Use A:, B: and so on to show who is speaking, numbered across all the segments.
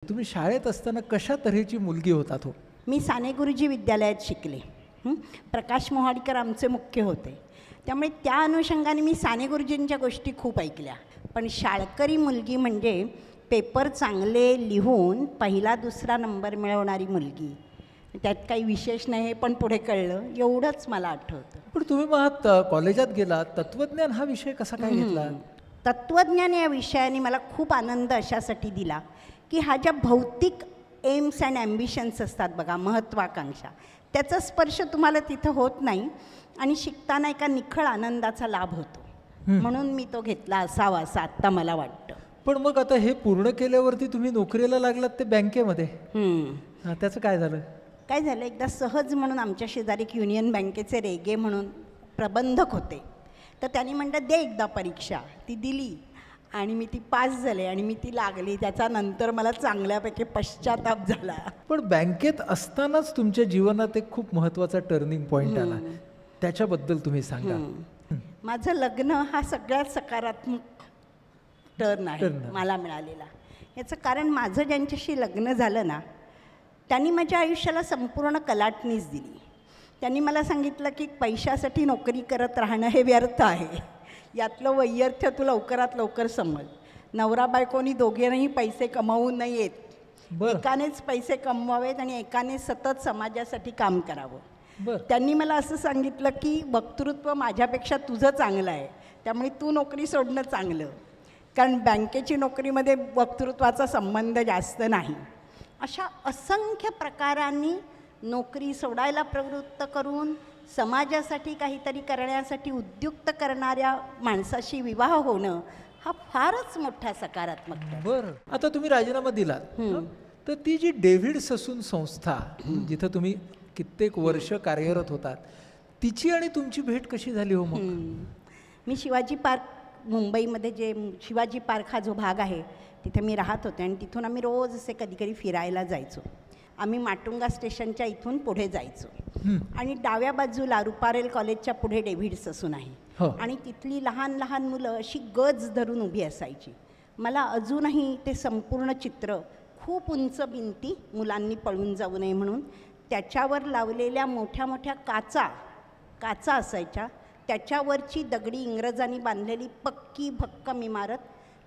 A: तुम्ही शाळेत असताना कशा तऱ्हेची मुलगी होतात हो?
B: मी साने गुरुजी विद्यालयात शिकले. प्रकाश मोहाडकर आमचे मुख्य होते. त्यामुळे त्या अनुषंगाने मी साने गुरुजींच्या गोष्टी खूप ऐकल्या. पण शाळकरी मुलगी म्हणजे पेपर चांगले लिहून पहिला दुसरा नंबर मिळवणारी मुलगी. त्यात काही विशेष नाही, हे पण पुढे कळलं. एवढंच मला आठवतं.
A: पण तुम्ही मग कॉलेजात गेलात, तत्वज्ञान हा विषय कसा काय घेतला?
B: तत्त्वज्ञान या विषयाने मला खूप आनंद अशासाठी दिला की हा ज्या भौतिक एम्स अँड ॲम्बिशन्स असतात बघा, महत्त्वाकांक्षा, त्याचा स्पर्श तुम्हाला तिथं होत नाही आणि शिकताना एका निखळ आनंदाचा लाभ होतो. म्हणून मी तो घेतला असावा असं आत्ता मला वाटतं.
A: पण मग आता हे पूर्ण केल्यावरती तुम्ही नोकरीला लागलात ते बँकेमध्ये. त्याचं काय झालं?
B: काय झालं, एकदा सहज म्हणून आमच्या शेजारी एक युनियन बँकेचे रेगे म्हणून प्रबंधक होते. तर त्यांनी म्हटलं दे एकदा परीक्षा. ती दिली आणि मी ती पास झाले आणि मी ती लागली. त्याचा नंतर मला चांगल्यापैकी पश्चाताप झाला.
A: पण बँकेत असतानाच तुमच्या जीवनात एक खूप महत्त्वाचा टर्निंग पॉईंट आला, त्याच्याबद्दल तुम्ही सांगा.
B: माझं लग्न हा सगळ्यात सकारात्मक टर्न आहे मला मिळालेला. याचं कारण माझं ज्यांच्याशी लग्न झालं ना, त्यांनी माझ्या आयुष्याला संपूर्ण कलाटणीच दिली. त्यांनी मला सांगितलं की पैशासाठी नोकरी करत राहणं हे व्यर्थ आहे. यातलं वैयर्थ्य तू लवकरात लवकर समज. नवरा बायकोनी दोघेही पैसे कमवू नयेत. एकानेच पैसे कमवावेत आणि एकाने सतत समाजासाठी काम करावं. त्यांनी मला असं सांगितलं की वक्तृत्व माझ्यापेक्षा तुझं चांगलं आहे, त्यामुळे तू नोकरी सोडणं चांगलं, कारण बँकेची नोकरीमध्ये वक्तृत्वाचा संबंध जास्त नाही. अशा असंख्य प्रकारांनी नोकरी सोडायला प्रवृत्त करून समाजासाठी काहीतरी करण्यासाठी उद्युक्त करणाऱ्या माणसाशी विवाह होणं हा फारच मोठा सकारात्मक.
A: बरं, आता तुम्ही राजीनामा दिलात, तर ती जी डेव्हिड ससून संस्था जिथं तुम्ही कित्येक वर्ष कार्यरत होतात, तिची आणि तुमची भेट कशी झाली हो? मग
B: मी शिवाजी पार्क, मुंबईमध्ये जे शिवाजी पार्क हा जो भाग आहे तिथे मी राहत होते आणि तिथून आम्ही रोज असे कधी कधी फिरायला जायचो. आम्ही माटुंगा स्टेशनच्या इथून पुढे जायचो आणि डाव्या बाजूला रुपारेल कॉलेजच्या पुढे डेव्हिड ससून आहे आणि तिथली लहान लहान मुलं अशी गज धरून उभी असायची. मला अजूनही ते संपूर्ण चित्र, खूप उंच भिंती, मुलांनी पळून जाऊ नये म्हणून त्याच्यावर लावलेल्या मोठ्या मोठ्या काचा असायच्या, त्याच्यावरची दगडी इंग्रजांनी बांधलेली पक्की भक्कम इमारत,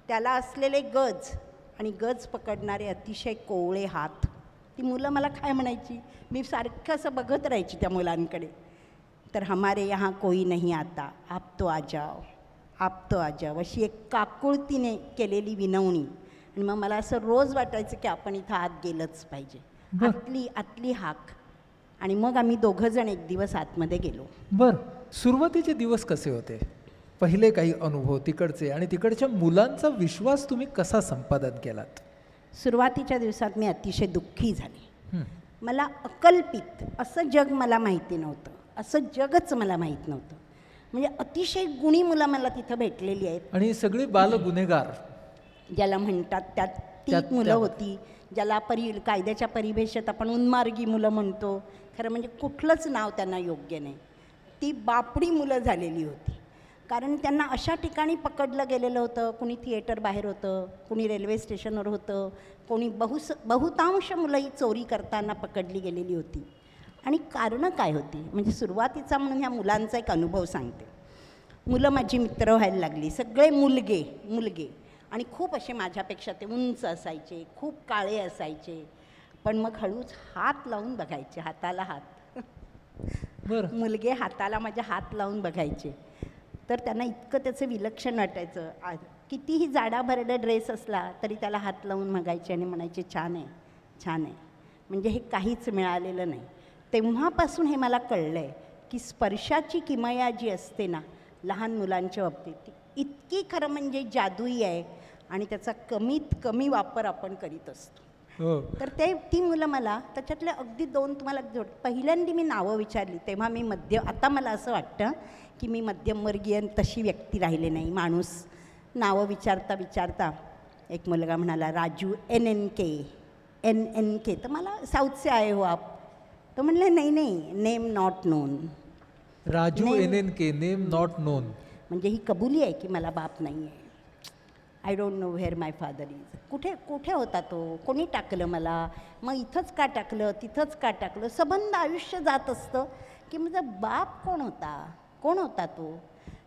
B: त्याला असलेले गज आणि गज पकडणारे अतिशय कोवळे हात. ती मुलं मला काय म्हणायची, मी सारखं असं बघत राहायची त्या मुलांकडे. तर हमारे यहाँ कोई नहीं आता, आप तो आ जाओ, आप तो आ जाओ, अशी एक काकुळतीने केलेली विनवणी. आणि मग मला असं रोज वाटायचं की आपण इथं आत गेलंच पाहिजे. आतली हाक. आणि मग आम्ही दोघंजण एक दिवस आतमध्ये गेलो.
A: बरं, सुरुवातीचे दिवस कसे होते? पहिले काही अनुभव तिकडचे आणि तिकडच्या मुलांचा विश्वास तुम्ही कसा संपादन केलात?
B: सुरुवातीच्या दिवसात मी अतिशय दुःखी झाले. मला अकल्पित असं जग मला माहिती नव्हतं, असं जगच मला माहीत नव्हतं. म्हणजे अतिशय गुणी मुलं मला तिथं भेटलेली आहेत
A: आणि सगळी बाल गुन्हेगार
B: ज्याला म्हणतात त्यात ती मुलं होती, ज्याला कायद्याच्या परिभाषेत आपण उन्मार्गी मुलं म्हणतो. खरं म्हणजे कुठलंच नाव त्यांना योग्य नाही. ती बापडी मुलं झालेली होती. कारण त्यांना अशा ठिकाणी पकडलं गेलेलं होतं. कुणी थिएटर बाहेर होतं, कुणी रेल्वे स्टेशनवर होतं, कोणी बहुतांश मुलं ही चोरी करताना पकडली गेलेली होती. आणि कारणं काय होती, म्हणजे सुरुवातीचा म्हणून ह्या मुलांचा एक अनुभव सांगते. मुलं माझी मित्र व्हायला लागली, सगळे मुलगे आणि खूप असे माझ्यापेक्षा ते उंच असायचे, खूप काळे असायचे. पण मग हळूच हात लावून बघायचे, हाताला हात. मुलगे हाताला माझ्या हात लावून बघायचे. तर त्यांना इतकं त्याचं विलक्षण वाटायचं. कितीही जाडाभरडा ड्रेस असला तरी त्याला हात लावून बघायचे आणि म्हणायचे छान आहे, छान आहे. म्हणजे हे काहीच मिळालेलं नाही. तेव्हापासून हे मला कळलं आहे की स्पर्शाची किमया जी असते ना लहान मुलांच्या बाबतीत, ती इतकी खरं म्हणजे जादुई आहे आणि त्याचा कमीत कमी वापर आपण करीत असतो. तर ती मुलं मला त्याच्यातले अगदी दोन तुम्हाला पहिल्यांदा मी नावं विचारली तेव्हा मी आता मला असं वाटतं की मी मध्यमवर्गीय तशी व्यक्ती राहिले नाही. माणूस नावं विचारता विचारता एक मुलगा म्हणाला राजू NNK. तर मला साऊथ से आए हो आप? तर म्हणले नाही, name not non.
A: Raju NNK, name not non.
B: म्हणजे ही कबुली आहे की मला बाप नाही आहे. I don't know where my father is. कुठे कुठे होता तो, कोणी टाकलं मला, मग इथंच का टाकलं, तिथंच का टाकलं. सबंध आयुष्य जात असतं की माझा बाप कोण होता, कोण होता तो.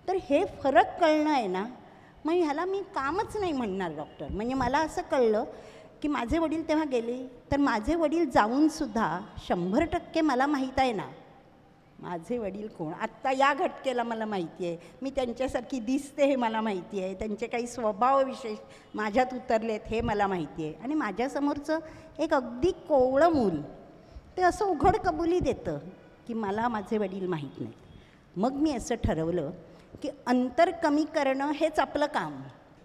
B: तर हे फरक कळणं आहे ना, मग ह्याला मी कामच नाही म्हणणार डॉक्टर. म्हणजे मला असं कळलं की माझे वडील तेव्हा गेले, तर माझे वडील जाऊनसुद्धा 100% मला माहीत आहे ना माझे वडील कोण. आत्ता या घटकेला मला माहिती आहे, मी त्यांच्यासारखी दिसते हे मला माहिती आहे, त्यांचे काही स्वभाव विशेष माझ्यात उतरलेत हे मला माहिती आहे. आणि माझ्यासमोरचं एक अगदी कोवळं मूल ते असं उघड कबुली देतं की मला माझे वडील माहीत नाहीत. मग मी असं ठरवलं की अंतर कमी करणं हेच आपलं काम.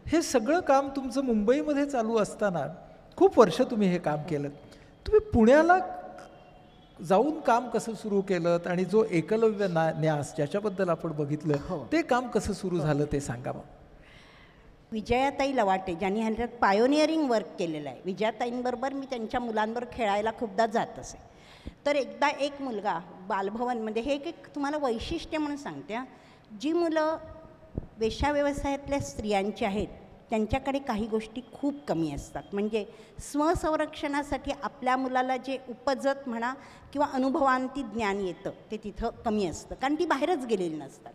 A: हे सगळं काम तुमचं मुंबईमध्ये चालू असताना खूप वर्ष तुम्ही हे काम केलं. तुम्ही पुण्याला जाऊन काम कसं सुरू केलं आणि जो एकलव्य न्यास ज्याच्याबद्दल आपण बघितलं
B: हो.
A: ते काम कसं सुरू झालं ते सांगा मग.
B: विजयाताई लवाटे ज्यांनी ह्याच्यात पायोनियरिंग वर्क केलेलं आहे, विजयाताईंबरोबर मी त्यांच्या मुलांबरोबर खेळायला खूपदा जात असे. तर एकदा एक मुलगा बालभवनमध्ये, हे एक तुम्हाला वैशिष्ट्य म्हणून सांगते हां, जी मुलं वेश्याव्यवसायातल्या स्त्रियांची आहेत त्यांच्याकडे काही गोष्टी खूप कमी असतात. म्हणजे स्वसंरक्षणासाठी आपल्या मुलाला जे उपजत म्हणा किंवा अनुभवांती ज्ञान येतं ते तिथं कमी असतं, कारण ती बाहेरच गेलेली नसतात.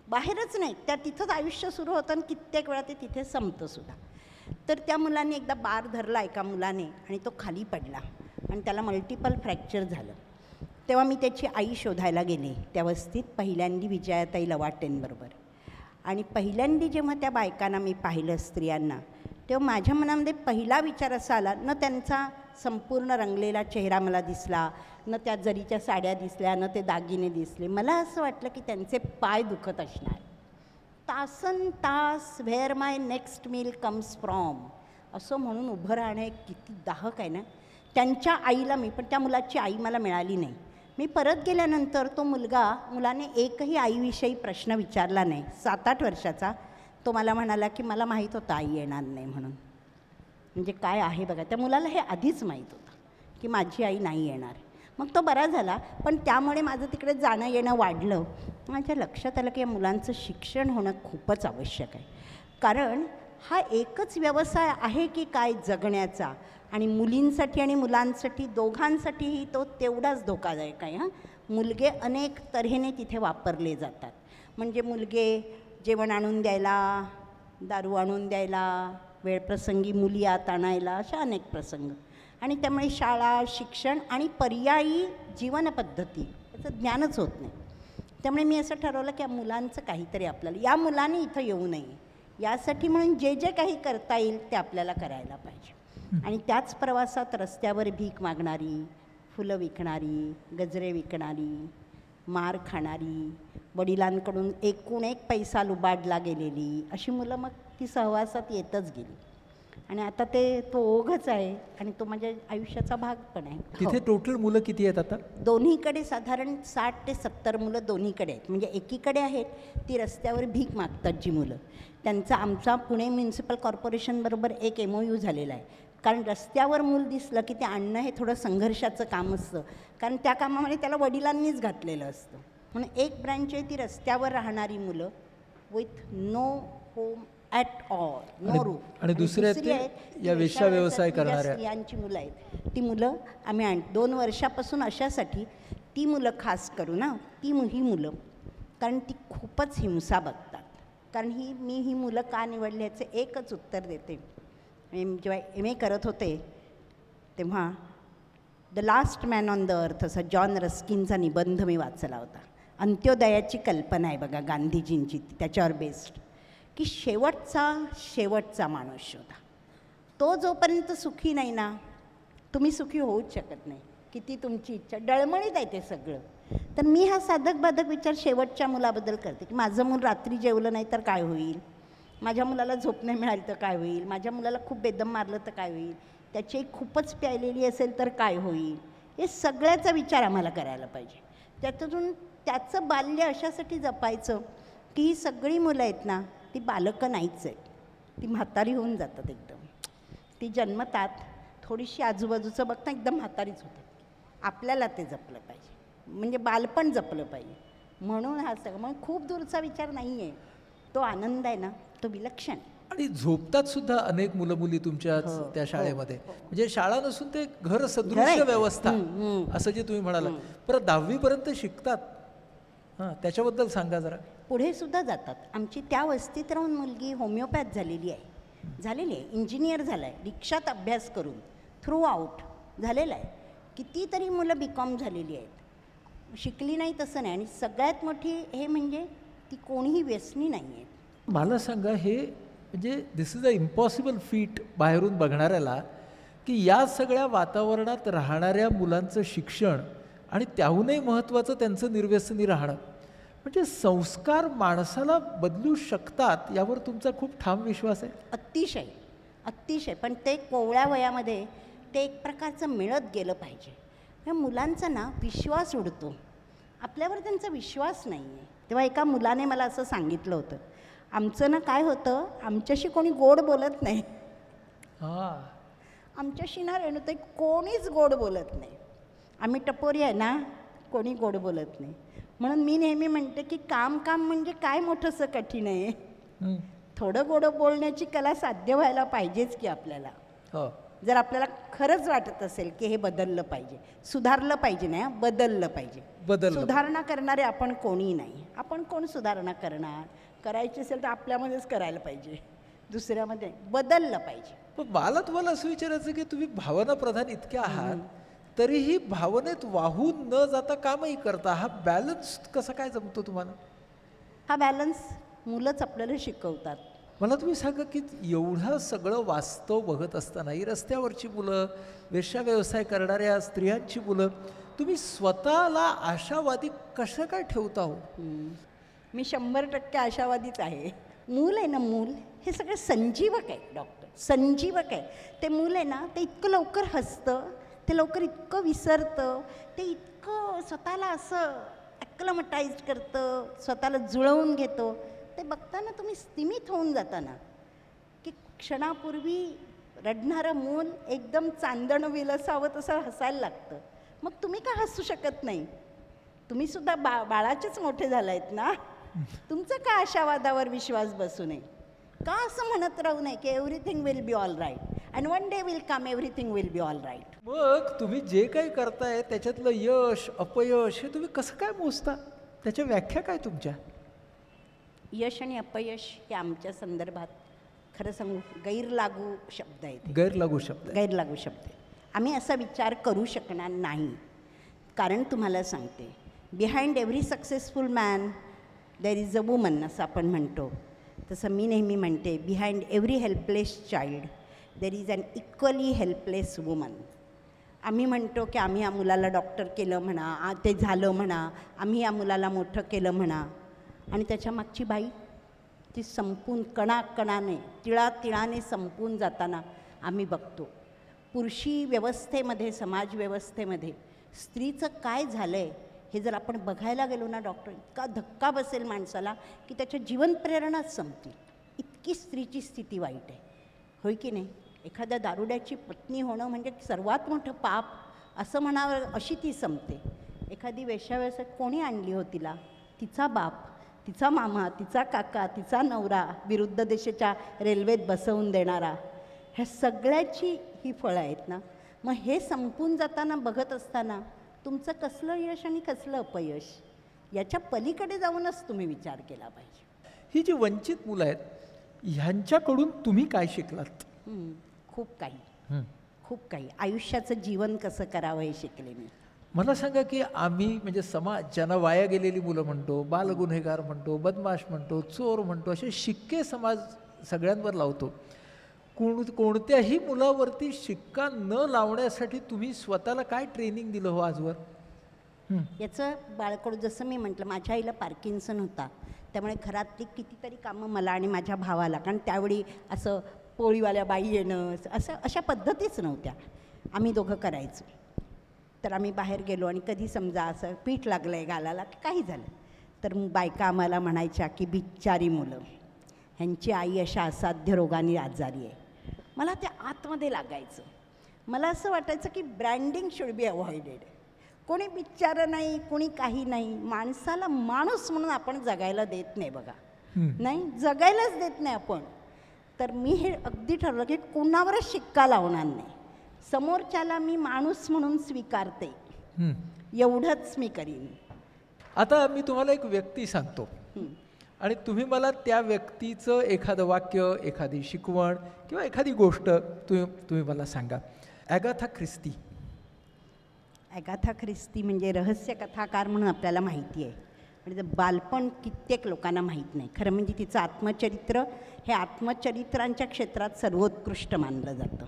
B: बाहेरच नाही, त्या तिथंच आयुष्य सुरू होतं आणि कित्येक वेळा ते तिथे संपतं सुद्धा. तर त्या मुलाने एकदा बार धरला एका मुलाने आणि तो खाली पडला आणि त्याला मल्टिपल फ्रॅक्चर झालं. तेव्हा मी त्याची आई शोधायला गेले त्या वस्तीत, पहिल्यांदी विजयाताई लवाटेंबरोबर. आणि पहिल्यांदी जेव्हा त्या बायकांना मी पाहिलं, स्त्रियांना, तेव्हा माझ्या मनामध्ये पहिला विचार असा आला, न त्यांचा संपूर्ण रंगलेला चेहरा मला दिसला, न त्या जरीच्या साड्या दिसल्या, न ते दागिने दिसले. मला असं वाटलं की त्यांचे पाय दुखत असणार. तासन तास where my next meal comes from असं म्हणून उभं राहणं एक किती दाहक आहे ना. त्यांच्या आईला मी, पण त्या मुलाची आई मला मिळाली नाही. मी परत गेल्यानंतर तो मुलाने एकही आईविषयी प्रश्न विचारला नाही. 7-8 वर्षाचा तो मला म्हणाला की मला माहीत होतं आई येणार नाही म्हणून. म्हणजे काय आहे बघा, त्या मुलाला हे आधीच माहीत होतं की माझी आई नाही येणार. मग तो बरा झाला, पण त्यामुळे माझं तिकडे जाणं येणं वाढलं. माझ्या लक्षात आलं की या मुलांचं शिक्षण होणं खूपच आवश्यक आहे, कारण हा एकच व्यवसाय आहे की काय जगण्याचा, आणि मुलींसाठी आणि मुलांसाठी दोघांसाठीही तो तेवढाच धोकादायक आहे. हां, मुलगे अनेक तऱ्हेने तिथे वापरले जातात. म्हणजे मुलगे जेवण आणून द्यायला, दारू आणून द्यायला, वेळप्रसंगी मुली आत आणायला, अशा अनेक प्रसंग. आणि त्यामुळे शाळा, शिक्षण आणि पर्यायी जीवनपद्धती याचं ज्ञानच होत नाही. त्यामुळे मी असं ठरवलं की या मुलांचं काहीतरी आपल्याला, या मुलांनी इथं येऊ नये यासाठी म्हणून जे जे काही करता येईल ते आपल्याला करायला पाहिजे. आणि त्याच प्रवासात रस्त्यावर भीक मागणारी, फुलं विकणारी, गजरे विकणारी, मार खाणारी, वडिलांकडून एकूण एक पैसा लुबाडला गेलेली अशी मुलं मग ती सहवासात येतच गेली. आणि आता तो ओघच आहे आणि तो माझ्या आयुष्याचा भाग पण आहे.
A: तिथे टोटल मुलं किती आहेत आता?
B: दोन्हीकडे साधारण 60 ते 70 मुलं दोन्हीकडे आहेत. म्हणजे एकीकडे आहेत ती रस्त्यावर भीक मागतात जी मुलं, त्यांचा आमचा पुणे म्युन्सिपल कॉर्पोरेशनबरोबर एक MOU झालेला आहे. कारण रस्त्यावर मूल दिसलं की ते आणणं हे थोडं संघर्षाचं काम असतं, कारण त्या कामामध्ये त्याला वडिलांनीच घातलेलं असतं. म्हणून एक ब्रँच आहे ती रस्त्यावर राहणारी मुलं with no home at all, no room.
A: आणि दुसरी आहेत या वेश्या व्यवसाय करणाऱ्या
B: स्त्रियांची मुलं आहेत. ती मुलं आम्ही 2 वर्षापासून अशासाठी ती मुलं खास करू ना, ही मुलं, कारण ती खूपच हिंसा बघतात. कारण मी ही मुलं का निवडली याचं एकच उत्तर देते. जेव्हा MA करत होते तेव्हा the last man on the earth असा जॉन रस्किनचा निबंध मी वाचला होता. अंत्योदयाची कल्पना आहे बघा गांधीजींची, त्याच्यावर बेस्ड, की शेवटचा माणूस शोधा. तो जोपर्यंत सुखी नाही ना, तुम्ही सुखी होऊच शकत नाही. किती तुमची इच्छा, डळमळीत आहे ते सगळं. तर मी हा साधक बाधक विचार शेवटच्या मुलाबद्दल करते की माझं मूल रात्री जेवलं नाही तर काय होईल, माझ्या मुलाला झोप नाही मिळाली तर काय होईल, माझ्या मुलाला खूप बेदम मारलं तर काय होईल, त्याची खूपच प्यायलेली असेल तर काय होईल. हे सगळ्याचा विचार आम्हाला करायला पाहिजे. त्यातून त्याचं बाल्य अशासाठी जपायचं की ही सगळी मुलं आहेत ना, ती बालकं नाहीच आहेत, ती म्हातारी होऊन जातात एकदम. ती जन्मतात, थोडीशी आजूबाजूचं बघता एकदम म्हातारीच होतात. आपल्याला ते जपलं पाहिजे, म्हणजे बालपण जपलं पाहिजे. म्हणून हा सगळं, मग खूप दूरचा विचार नाही आहे. तो आनंद आहे ना, तो विलक्षण आहे.
A: आणि झोपतात सुद्धा अनेक मुलं मुली तुमच्या त्या शाळेमध्ये. म्हणजे शाळा नसून ते घर सदृश्य व्यवस्था असं जे तुम्ही म्हणाला. परत 10वी पर्यंत शिकतात. हां, त्याच्याबद्दल सांगा जरा.
B: पुढे सुद्धा जातात. आमची त्या वस्तीत राहून मुलगी होमिओपॅथ झालेली आहे, इंजिनियर झाला आहे, रिक्षात अभ्यास करून थ्रू आऊट झालेला आहे. कितीतरी मुलं BCom झालेली आहेत, शिकली नाही तसं नाही. आणि सगळ्यात मोठी हे म्हणजे ती कोणीही व्यसनी नाही आहे.
A: मला सांगा, हे म्हणजे दिस इज अ इम्पॉसिबल फीट बाहेरून बघणाऱ्याला, की या सगळ्या वातावरणात राहणाऱ्या मुलांचं शिक्षण आणि त्याहूनही महत्त्वाचं त्यांचं निर्व्यसनी राहणं, म्हणजे संस्कार माणसाला बदलू शकतात यावर तुमचा खूप ठाम विश्वास आहे.
B: अतिशय अतिशय. पण ते कोवळ्या वयामध्ये ते एक प्रकारचं मिळत गेलं पाहिजे. या मुलांचा ना विश्वास उडतो, आपल्यावर त्यांचा विश्वास नाही आहे. तेव्हा एका मुलाने मला असं सांगितलं होतं, आमचं ना काय होतं, आमच्याशी कोणी गोड बोलत नाही.
A: हां,
B: आमच्याशी ना रेणुताई कोणीच गोड बोलत नाही. आम्ही टपोरी आहे ना, कोणी गोड बोलत नाही. म्हणून मी नेहमी म्हणते की काम म्हणजे काय मोठंसं कठीण आहे. थोडं गोड बोलण्याची कला साध्य व्हायला पाहिजेच की आपल्याला.
A: हो,
B: जर आपल्याला खरंच वाटत असेल की हे बदललं पाहिजे, सुधारलं पाहिजे, नाही बदललं पाहिजे. सुधारणा करणारे आपण कोणी नाही. आपण कोण सुधारणा करणार? करायची असेल तर आपल्यामध्येच करायला पाहिजे, दुसऱ्यामध्ये बदललं पाहिजे.
A: पण मला तुम्हाला असं विचारायचं की तुम्ही भावना प्रधान इतके आहात, तरीही भावनेत वाहून न जाता कामही करता. हा बॅलन्स कसा काय जमतो तुम्हाला?
B: हा बॅलन्स मुलंच आपल्याला शिकवतात.
A: मला तुम्ही सांगा की एवढं सगळं वास्तव बघत असताना ही रस्त्यावरची मुलं, वेश्या व्यवसाय करणाऱ्या स्त्रियांची मुलं, तुम्ही स्वतःला आशावादी कसं काय ठेवता हो?
B: मी 100% आशावादीच आहे. मूल आहे ना, मूल हे सगळं संजीवक आहे डॉक्टर, संजीवक आहे. ते मूल आहे ना, ते इतकं लवकर हसतं, ते लवकर इतकं विसरतं, ते इतकं स्वतःला असं ॲक्लमटाईज करतं, स्वतःला जुळवून घेतो. ते बघताना तुम्ही स्तिमित होऊन जाताना की क्षणापूर्वी रडणारं मूल एकदम चांदण विलसावं तसं हसायला लागतं. मग तुम्ही का हसू शकत नाही? तुम्ही सुद्धा बाळाचेच मोठे झाला आहेत ना. तुमचं का आशावादावर विश्वास बसू नये? का असं म्हणत राहू नये की everything will be all right and one day will come everything will be all right?
A: मग तुम्ही जे काही करताय त्याच्यातलं यश अपयश हे तुम्ही कसं काय मोजता? त्याच्या व्याख्या काय तुमच्या?
B: यश आणि अपयश हे आमच्या संदर्भात खरं सांगू गैरलागू शब्द आहेत.
A: गैरलागू शब्द.
B: गैरलागू शब्द. आम्ही असा विचार करू शकणार नाही. कारण तुम्हाला सांगते, behind every successful man there is a woman असं आपण म्हणतो. तसं मी नेहमी म्हणते, behind every helpless child there is an equally helpless woman. आम्ही म्हणतो की आम्ही या मुलाला डॉक्टर केलं म्हणा, ते झालं म्हणा, आम्ही या मुलाला मोठं केलं म्हणा, आणि त्याच्या मागची बाई ती संपून कणाकणाने तिळातिळाने संपून जाताना आम्ही बघतो. पुरुषी व्यवस्थेमध्ये, समाज व्यवस्थेमध्ये स्त्रीचं काय झालं आहे हे जर आपण बघायला गेलो ना डॉक्टर, इतका धक्का बसेल माणसाला की त्याच्या जीवनप्रेरणाच संपतील. इतकी स्त्रीची स्थिती वाईट आहे, होय की नाही? एखाद्या दारुड्याची पत्नी होणं म्हणजे सर्वात मोठं पाप असं म्हणावं, अशी ती संपते. एखादी वेश्याव्यवसाय कोणी आणली हो तिला? तिचा बाप, तिचा मामा, तिचा काका, तिचा नवरा, विरुद्ध देशाच्या रेल्वेत बसवून देणारा, ह्या सगळ्याची ही फळं आहेत ना. मग हे संपून जाताना बघत असताना तुमचं कसलं यश आणि कसलं अपयश, याच्या पलीकडे जाऊनच तुम्ही विचार केला पाहिजे.
A: ही जी वंचित मुलं आहेत ह्यांच्याकडून तुम्ही काय शिकलात?
B: खूप काही, खूप काही. आयुष्याचं जीवन कसं करावं हे शिकले मी.
A: मला सांगा की आम्ही म्हणजे समाज ज्यांना वाया गेलेली मुलं म्हणतो, बालगुन्हेगार म्हणतो, बदमाश म्हणतो, चोर म्हणतो, असे शिक्के समाज सगळ्यांवर लावतो. कोणत्याही मुलावरती शिक्का न लावण्यासाठी तुम्ही स्वतःला काय ट्रेनिंग दिलं हो आजवर?
B: याचं बाळकडू, जसं मी म्हटलं, माझ्या आईला पार्किन्सन होता, त्यामुळे घरातली कितीतरी कामं मला आणि माझ्या भावाला, कारण त्यावेळी असं पोळीवाल्या बाई येणं असं अशा पद्धतीच नव्हत्या, आम्ही दोघं करायचो. तर आम्ही बाहेर गेलो आणि कधी समजा असं पीठ लागलं आहे गालाला की काही झालं तर बायका आम्हाला म्हणायच्या की बिचारी मुलं, ह्यांची आई अशा असाध्य रोगाने आजारी आहे. मला ते आतमध्ये लागायचं. मला असं वाटायचं की ब्रँडिंग शुड बी अवॉइडेड. कोणी बिचारं नाही, कोणी काही नाही. माणसाला माणूस म्हणून आपण जगायला देत नाही बघा. नाही, जगायलाच देत नाही आपण. तर मी हे अगदी ठरवलं की कोणावरच शिक्का लावणार नाही, समोरच्याला मी माणूस म्हणून स्वीकारते, एवढंच मी करीन.
A: आता मी तुम्हाला एक व्यक्ती सांगतो आणि तुम्ही मला त्या व्यक्तीचं एखादं वाक्य, एखादी शिकवण किंवा एखादी गोष्ट तुम्ही मला सांगा. ॲगाथा ख्रिस्ती.
B: ॲगाथा ख्रिस्ती म्हणजे रहस्यकथाकार म्हणून आपल्याला माहिती आहे, म्हणजे बालपण कित्येक लोकांना माहीत नाही. खरं म्हणजे तिचं आत्मचरित्र हे आत्मचरित्रांच्या क्षेत्रात सर्वोत्कृष्ट मानलं जातं.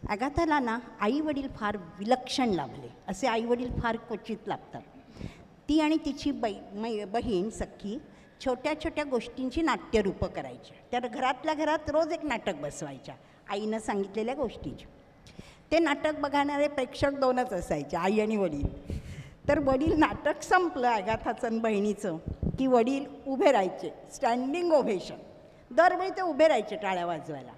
B: ॲगाथाला ना आईवडील फार विलक्षण लाभले, असे आईवडील फार क्वचित लाभतात. ती आणि तिची बहीण सख्खी छोट्या छोट्या गोष्टींची नाट्यरूपं करायच्या. त्या घरातल्या घरात रोज एक नाटक बसवायच्या आईनं सांगितलेल्या गोष्टीची. ते नाटक बघणारे प्रेक्षक दोनच असायचे, आई आणि वडील. तर वडील नाटक संपलं ॲगाथाचं आणि बहिणीचं की वडील उभे राहायचे, स्टँडिंग ओव्हेशन. दरवेळी ते उभे राहायचे टाळ्या वाजवायला.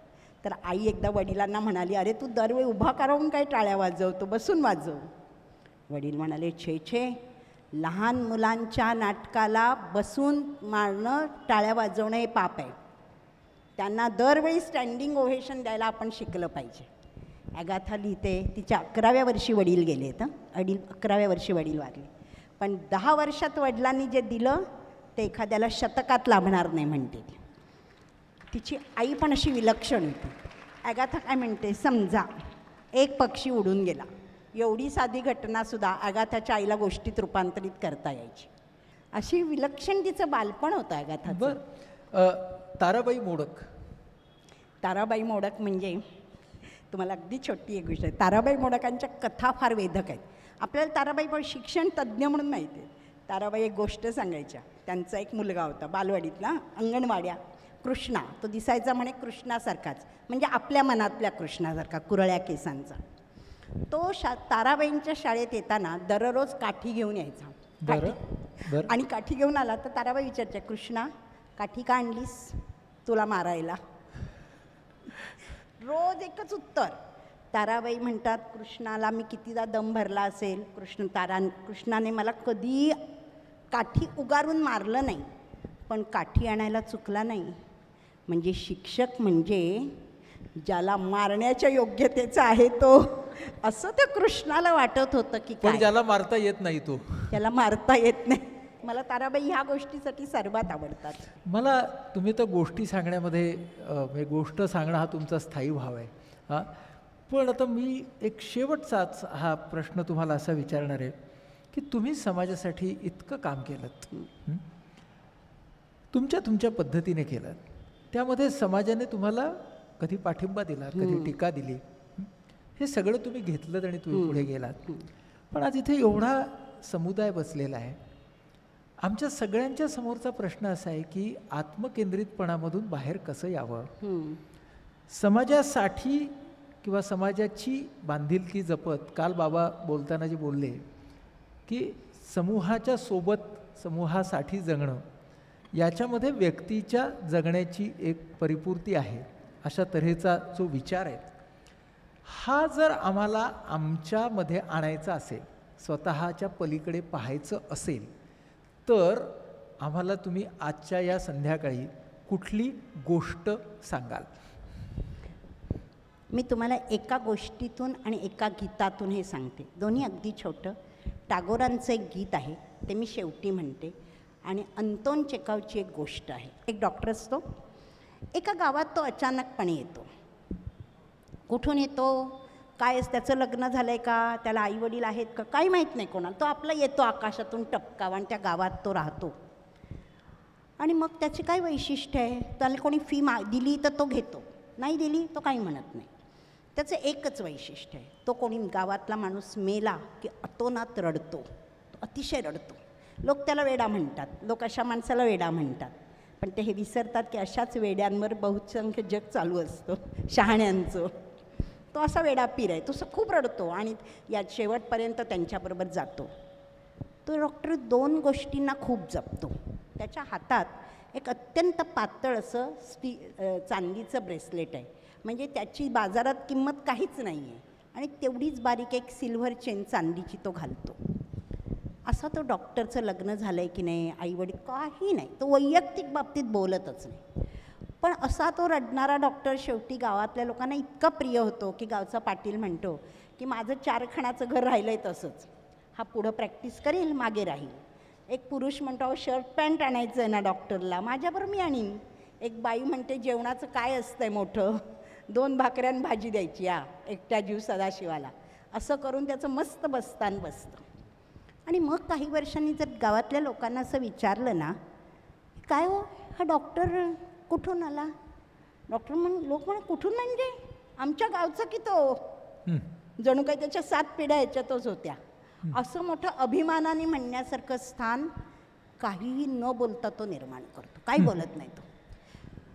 B: तर आई एकदा वडिलांना म्हणाली, अरे तू दरवेळी उभा करावून काय टाळ्या वाजवतो, बसून वाजव. वडील म्हणाले, छे छे, लहान मुलांच्या नाटकाला बसून मारणं, टाळ्या वाजवणं हे पाप आहे. त्यांना दरवेळी स्टँडिंग ओव्हेशन द्यायला आपण शिकलं पाहिजे. ॲगाथा लिहिते, तिच्या 11व्या वर्षी वडील गेले तर 11व्या वर्षी वडील वारले, पण 10 वर्षात वडिलांनी जे दिलं ते एखाद्याला शतकात लाभणार नाही म्हणते ती. तिची आई पण अशी विलक्षण होती. ॲगाथा काय म्हणते, समजा एक पक्षी उडून गेला, एवढी साधी घटनासुद्धा ॲगाथाच्या आईला गोष्टीत रूपांतरित करता यायची. अशी विलक्षण तिचं बालपण होतं ॲगाथाचं.
A: बरं, ताराबाई मोडक.
B: ताराबाई मोडक म्हणजे तुम्हाला अगदी छोटी एक गोष्ट आहे. ताराबाई मोडकांच्या कथा फार वेधक आहेत. आपल्याला ताराबाई पण शिक्षण तज्ज्ञ म्हणून माहिती आहे. ताराबाई एक गोष्ट सांगायच्या. त्यांचा एक मुलगा होता बालवाडीतला, अंगणवाड्या, कृष्णा. तो दिसायचा म्हणे कृष्णासारखाच, म्हणजे आपल्या मनातल्या कृष्णासारखा, कुरळ्या केसांचा. तो ताराबाईंच्या शाळेत येताना दररोज काठी घेऊन यायचा. आणि काठी घेऊन आला तर ताराबाई विचारच्या, कृष्णा काठी का आणलीस, तुला मारायला? रोज एकच उत्तर. ताराबाई म्हणतात, कृष्णाला मी कितीदा दम भरला असेल, कृष्णाने मला कधी काठी उगारून मारलं नाही, पण काठी आणायला चुकला नाही. म्हणजे शिक्षक म्हणजे ज्याला मारण्याच्या योग्यतेचा आहे तो, असं त्या कृष्णाला वाटत होतं की
A: पण ज्याला मारता येत नाही तो,
B: त्याला मारता येत नाही. मला ताराबाई ह्या गोष्टीसाठी सर्वात आवडतात.
A: मला तुम्ही तर गोष्टी सांगण्यामध्ये गोष्ट सांगणं हा तुमचा स्थायी भाव आहे. हां, पण आता मी एक शेवटचाच हा प्रश्न तुम्हाला असा विचारणार आहे की तुम्ही समाजासाठी इतकं काम केलं, तुमच्या पद्धतीने केलं, त्यामध्ये समाजाने तुम्हाला कधी पाठिंबा दिला, कधी टीका दिली, हे सगळं तुम्ही घेतलं आणि तुम्ही पुढे गेलात. पण आज इथे एवढा समुदाय बसलेला आहे. आमच्या सगळ्यांच्या समोरचा प्रश्न असा आहे की आत्मकेंद्रितपणामधून बाहेर कसं यावं, समाजासाठी किंवा समाजाची बांधिलकी जपत. काल बाबा बोलताना जे बोलले की समूहाच्या सोबत समूहासाठी जगणं, याच्यामध्ये व्यक्तीच्या जगण्याची एक परिपूर्ती आहे, अशा तऱ्हेचा जो विचार आहे, हा जर आम्हाला आमच्यामध्ये आणायचा असेल, स्वतःच्या पलीकडे पाहायचं असेल, तर आम्हाला तुम्ही आजच्या या संध्याकाळी कुठली गोष्ट सांगाल?
B: मी तुम्हाला एका गोष्टीतून आणि एका गीतातून हे सांगते. दोन्ही अगदी छोटं. टागोरांचं एक गीत आहे, ते मी शेवटी म्हणते, आणि अंतोन चेखवची एक गोष्ट आहे. एक डॉक्टर असतो, एका गावात तो अचानकपणे येतो. कुठून येतो, काय त्याचं लग्न झालं आहे का, त्याला आईवडील आहेत का, काही माहीत नाही कोणाला. तो आपला येतो आकाशातून टपकावा आणि त्या गावात तो राहतो. आणि मग त्याचे काय वैशिष्ट्य आहे, त्याला कोणी फी दिली तर तो घेतो, नाही दिली तो काही म्हणत नाही. त्याचं एकच वैशिष्ट्य आहे, तो कोणी गावातला माणूस मेला की अतोनात रडतो, तो अतिशय रडतो. लोक त्याला वेडा म्हणतात, लोक अशा माणसाला वेडा म्हणतात, पण ते हे विसरतात की अशाच वेड्यांवर बहुसंख्य जग चालू असतं, शहाण्यांचं. तो असा वेडापीर आहे, तो खूप रडतो आणि या शेवटपर्यंत त्यांच्याबरोबर जातो. तो डॉक्टर 2 गोष्टींना खूप जपतो. त्याच्या हातात एक अत्यंत पातळ असं चांदीचं ब्रेसलेट आहे, म्हणजे त्याची बाजारात किंमत काहीच नाही आहे, आणि तेवढीच बारीक एक सिल्व्हर चेन चांदीची तो घालतो. असं तो डॉक्टरचं लग्न झालं आहे की नाही, आईवडील काही नाही, तो वैयक्तिक बाबतीत बोलतच नाही. पण असा तो रडणारा डॉक्टर शेवटी गावातल्या लोकांना इतका प्रिय होतो की गावचा पाटील म्हणतो की माझं 4 खणाचं घर राहिलं आहे तसंच, हा पुढं प्रॅक्टिस करील, मागे राहील. एक पुरुष म्हणतो शर्ट पॅन्ट आणायचं आहे ना डॉक्टरला, माझ्याबरोबर मी आणीन. एक बाई म्हणते जेवणाचं काय असतंय मोठं, 2 भाकऱ्यान भाजी द्यायची एकट्या जीव सदाशिवाला. असं करून त्याचं मस्त बसतान बसतं. आणि मग काही वर्षांनी जर गावातल्या लोकांना असं विचारलं ना, काय हो हा डॉक्टर कुठून आला, लोक कुठून म्हणजे आमच्या गावचा की तो, जणू काही त्याच्या 7 पिढ्या ह्याच्यातच होत्या. असं मोठं अभिमानाने म्हणण्यासारखं स्थान काहीही न बोलता तो निर्माण करतो, काही बोलत नाही तो.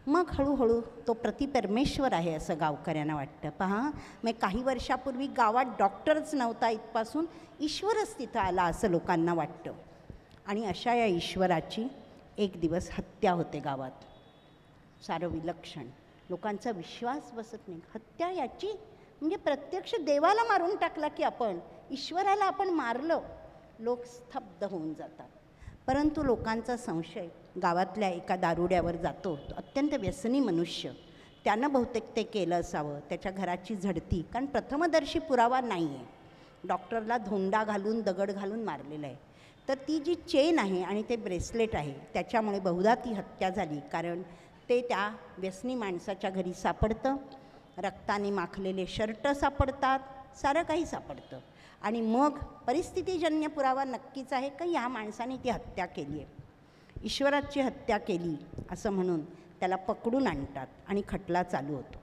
B: मग हळूहळू तो प्रतिपरमेश्वर आहे असं गावकऱ्यांना वाटतं. पहा, मग काही वर्षापूर्वी गावात डॉक्टरच नव्हता, इथपासून ईश्वरच तिथं आला असं लोकांना वाटतं. आणि अशा या ईश्वराची एक दिवस हत्या होते गावात. सारं विलक्षण, लोकांचा विश्वास बसत नाही. हत्या याची म्हणजे प्रत्यक्ष देवाला मारून टाकला की आपण, ईश्वराला आपण मारलं. लोक स्तब्ध होऊन जातात. परंतु लोकांचा संशय गावातल्या एका दारुड्यावर जातो. तो अत्यंत व्यसनी मनुष्य, त्यानं बहुतेक ते केलं असावं. त्याच्या घराची झडती, कारण प्रथमदर्शी पुरावा नाही आहे, डॉक्टरला धोंडा घालून दगड घालून मारलेलं आहे. तर ती जी चेन आहे आणि ते ब्रेसलेट आहे त्याच्यामुळे बहुधा ती हत्या झाली. कारण ते त्या व्यसनी माणसाच्या घरी सापडतं, रक्ताने माखलेले शर्ट सापडतात, सारं काही सापडतं. आणि मग परिस्थितीजन्य पुरावा नक्कीच आहे की ह्या माणसाने ती हत्या केली आहे, ईश्वराची हत्या केली असं म्हणून त्याला पकडून आणतात आणि खटला चालू होतो.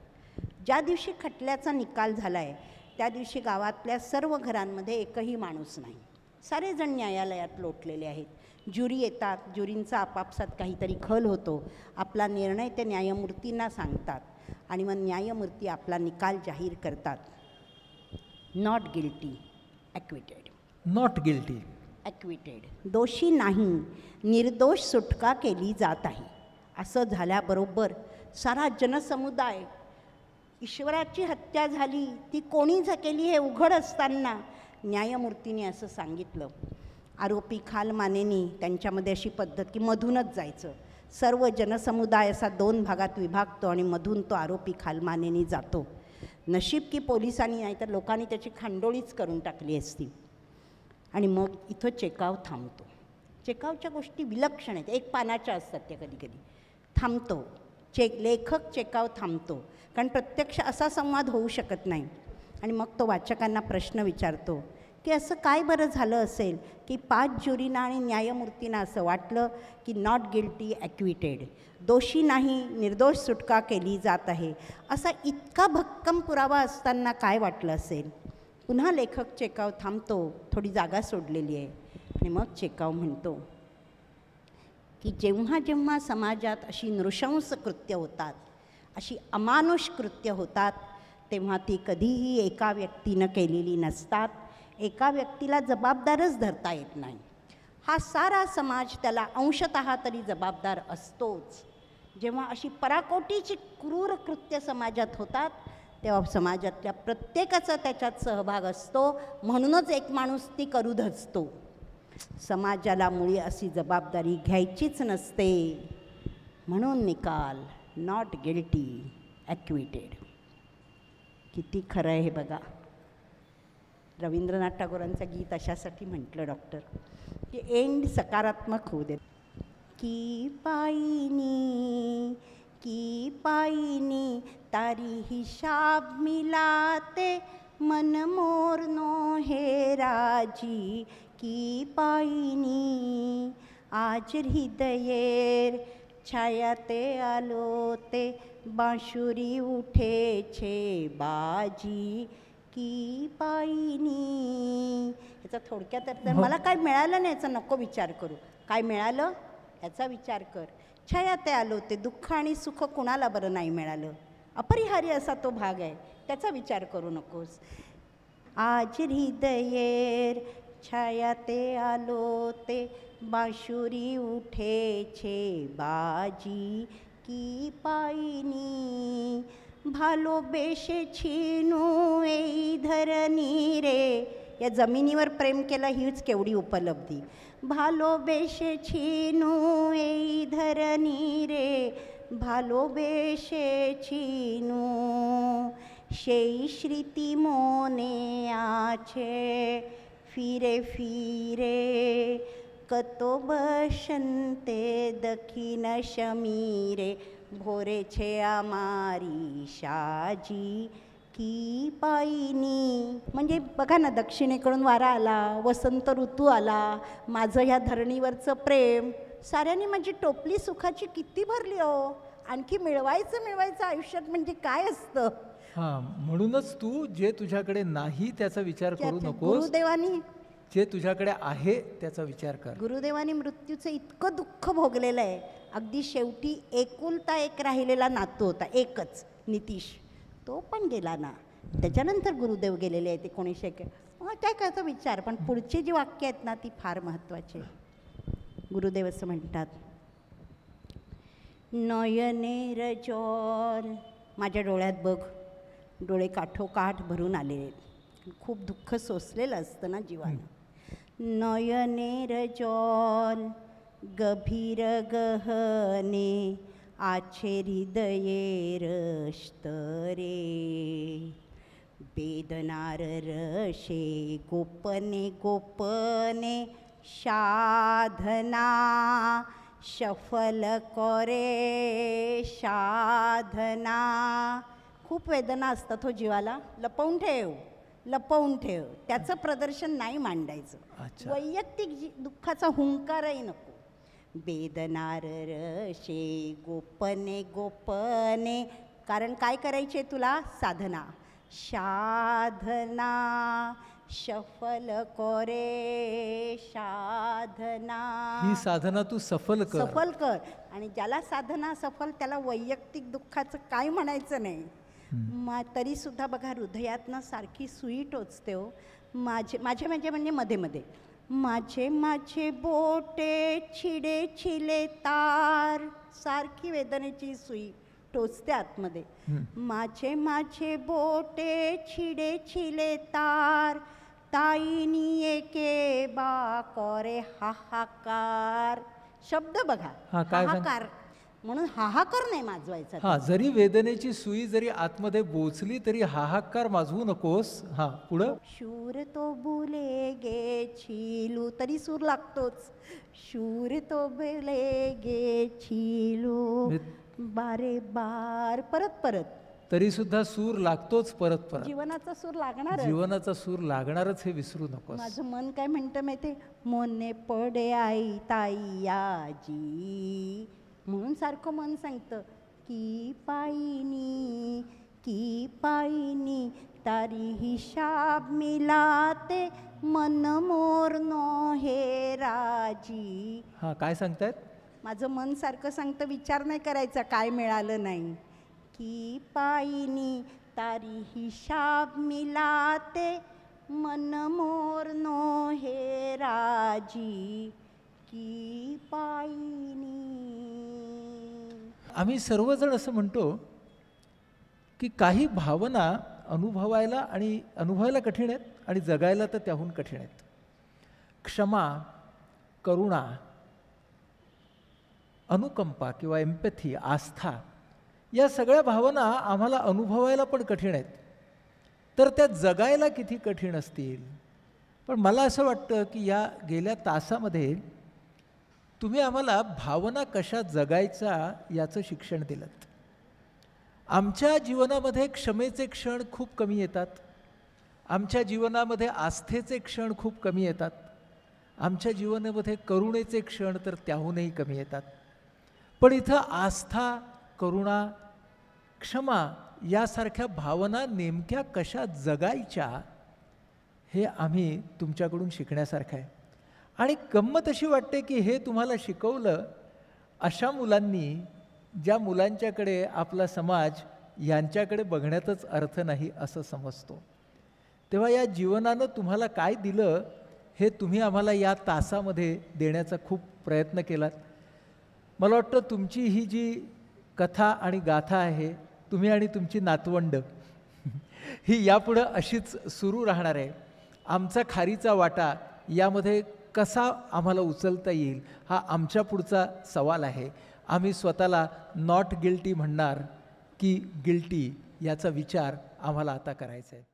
B: ज्या दिवशी खटल्याचा निकाल झाला आहे त्या दिवशी गावातल्या सर्व घरांमध्ये एकही माणूस नाही. सारेजण न्यायालयात लोटलेले आहेत. ज्युरी येतात, ज्युरींचा आपापसात काहीतरी खल होतो. आपला निर्णय ते न्यायमूर्तींना सांगतात आणि मग न्यायमूर्ती आपला निकाल जाहीर करतात. Not guilty, acquitted.
A: Not guilty,
B: acquitted, दोषी नाही, निर्दोष सुटका केली जात आहे. असं झाल्याबरोबर सारा जनसमुदाय, ईश्वराची हत्या झाली ती कोणी केली हे उघड असताना न्यायमूर्तीने असं सांगितलं. आरोपी खालमानेनी त्यांच्यामध्ये अशी पद्धत की मधूनच जायचं. सर्व जनसमुदाय असा 2 भागात विभागतो आणि मधून तो आरोपी खालमानेनी जातो. नशीब की पोलिसांनी, नाही तर लोकांनी त्याची खांडोळीच करून टाकली असती. आणि मग इथं चेकाव थांबतो. चेकावच्या गोष्टी विलक्षण आहेत, 1 पानाच्या असतात त्या. कधी कधी थांबतो लेखक, चेकाव थांबतो, कारण प्रत्यक्ष असा संवाद होऊ शकत नाही. आणि मग तो वाचकांना प्रश्न विचारतो की असं काय बरं झालं असेल की 5 ज्युरींना आणि न्यायमूर्तींना असं वाटलं की नॉट गिल्टी, ॲक्विटेड, दोषी नाही, निर्दोष सुटका केली जात आहे, असा इतका भक्कम पुरावा असताना काय वाटलं असेल. पुन्हा लेखक चेकाव थांबतो, थोडी जागा सोडलेली आहे. आणि मग चेकाव म्हणतो की जेव्हा जेव्हा समाजात अशी नृशंस कृत्य होतात, अशी अमानुष कृत्य होतात, तेव्हा ती कधीही एका व्यक्तीनं केलेली नसतात. एका व्यक्तीला जबाबदारच धरता येत नाही. हा सारा समाज त्याला अंशतः तरी जबाबदार असतोच. जेव्हा अशी पराकोटीची क्रूर कृत्य समाजात होतात तेव्हा समाजातल्या प्रत्येकाचा त्याच्यात सहभाग असतो. म्हणूनच एक माणूस ती करू धजतो. समाजाला मुळी अशी जबाबदारी घ्यायचीच नसते. म्हणून निकाल नॉट गिल्टी, ॲक्विटेड. किती खरं आहे हे बघा. रवींद्रनाथ टागोरांचं गीत अशासाठी म्हटलं डॉक्टर की एंड सकारात्मक होऊ दे. की पाईनी तारी हिसाब मिलाते, मन मोर नो हे राजी. की पाईनी आज हृदयेर छायाते आलो ते, बांसुरी उठे छे बाजी. की पाईनी. याचा थोडक्यात अर्थ, मला काय मिळालं नाही याचा नको विचार करू, काय मिळालं याचा विचार कर. छायाते आलो ते, दुःख आणि सुख कुणाला बरं नाही मिळालं, अपरिहार्य असा तो भाग आहे, त्याचा विचार करू नकोस. आज हृदयेर छायाते आलो ते, बांसुरी उठे छे बाजी. की पाईनी भालोबेशे छिनू ए धरणी रे. या जमिनीवर प्रेम केलं हीच केवढी उपलब्धी. भालोबेशे छिनू ए धरणी रे, ভালোবেসে চিনু সেই স্মৃতি মনে আছে ফিরে ফিরে কত বসন্তে দক্ষিণ সমীরে ভরেছে আমাरी साजी की पायनी. म्हणजे बघा ना, दक्षिणेकडून वारा आला, वसंत ऋतू आला, माझं ह्या धरणीवरचं प्रेम, साऱ्यांनी माझी टोपली सुखाची किती भरली हो. आणखी मिळवायचं आयुष्यात म्हणजे काय असतं.
A: हां, म्हणूनच तू जे तुझ्याकडे नाही त्याचा विचार करू नकोस,
B: गुरुदेवानी
A: जे तुझ्याकडे आहे त्याचा विचार कर.
B: गुरुदेवानी मृत्यूचं इतकं दुःख भोगलेलं आहे. अगदी शेवटी एकुलता एक राहिलेला नातू होता, एकच, नितीश, तो पण गेला ना. त्याच्यानंतर गुरुदेव गेलेले आहेत 1991. मग काय करतो विचार. पण पुढची जी वाक्य आहेत ना ती फार महत्त्वाची. गुरुदेव असं म्हणतात, नयनेर जल, माझ्या डोळ्यात बघ, डोळे काठोकाठ भरून आलेले आहेत. खूप दुःख सोसलेलं असतं ना जीवानं. नयनेर जल गभीर गहने आछे हृदये रस्तरे वेदनार रशे गोपने गोपने साधना सफल करे साधना. खूप वेदना असतात हो जीवाला. लपवून ठेव, त्याचं प्रदर्शन नाही मांडायचं.
A: अच्छा.
B: वैयक्तिक दुःखाचा हुंकारही नको. वेदनार रशे गोपने गोपने, कारण काय करायचे तुला, साधना. साधना सफल करे साधना.
A: ही साधना तू सफल कर.
B: आणि ज्याला साधना सफल, त्याला वैयक्तिक दुःखाचं काय म्हणायचं नाही. तरी सुद्धा बघा, हृदयातनं सारखी सुई टोचते हो. माझे म्हणजे मध्ये मध्ये माझे बोटे छिडे छिले तार, सारखी वेदनेची सुई टोचते आतमध्ये. माझे बोटे छिडे छिले तार, ताईनी एके बा करे हाहाकार. शब्द बघा, हाहाकार, म्हणून हाहाकार नाही माजवायचा.
A: हा, जरी वेदनेची सुई जरी आतमध्ये बोचली तरी हाहाकार माजवू नकोस. हा, पुढं.
B: शूर तो बुले गे छिलू, तरी सूर लागतोच. शूर तो बुले गे छिलू बारे बार, परत
A: तरी सुद्धा सूर लागतोच परत.
B: जीवनाचा सूर लागणार,
A: जीवनाचा सूर लागणारच, हे विसरू नकोस.
B: माझं मन काय म्हणतं माहिती, मोने पडे आई ताई आजी, म्हणून सारखं मन सांगतं की पायनी तारी हिशाब मिलाते मन मोर नो हे राजी.
A: हा, काय सांगतायत.
B: माझं मन सारखं सांगतं, विचार नाही करायचा काय मिळालं नाही. की पायनी तारी हिशाब मिलाते मन मोर नो हे राजी की पायनी.
A: आम्ही सर्वजण असं म्हणतो की काही भावना अनुभवायला कठीण आहेत आणि जगायला तर त्याहून कठीण आहेत. क्षमा, करुणा, अनुकंपा किंवा एम्पॅथी, आस्था, या सगळ्या भावना आम्हाला अनुभवायला पण कठीण आहेत, तर त्या जगायला किती कठीण असतील. पण मला असं वाटतं की या गेल्या तासामध्ये तुम्ही आम्हाला भावना कशा जगायचा याचं शिक्षण दिलं. आमच्या जीवनामध्ये क्षमेचे क्षण खूप कमी येतात, आमच्या जीवनामध्ये आस्थेचे क्षण खूप कमी येतात, आमच्या जीवनामध्ये करुणेचे क्षण तर त्याहूनही कमी येतात. पण इथं आस्था, करुणा, क्षमा यासारख्या भावना नेमक्या कशा जगायच्या हे आम्ही तुमच्याकडून शिकण्यासारखं आहे. आणि गंमत अशी वाटते की हे तुम्हाला शिकवलं अशा मुलांनी, ज्या मुलांच्याकडे आपला समाज यांच्याकडे बघण्यातच अर्थ नाही असं समजतो. तेव्हा या जीवनानं तुम्हाला काय दिलं हे तुम्ही आम्हाला या तासामध्ये देण्याचा खूप प्रयत्न केलात. मला वाटतं तुमची ही जी कथा आणि गाथा आहे, तुम्ही आणि तुमची नातवंड ही यापुढं अशीच सुरू राहणार आहे. आमचा खारीचा वाटा यामध्ये कसा आम्हाला उचलता येईल हा आमच्या पुढचा सवाल आहे. आम्ही स्वतःला नॉट गिल्टी म्हणणार की गिल्टी याचा विचार आम्हाला आता करायचा आहे.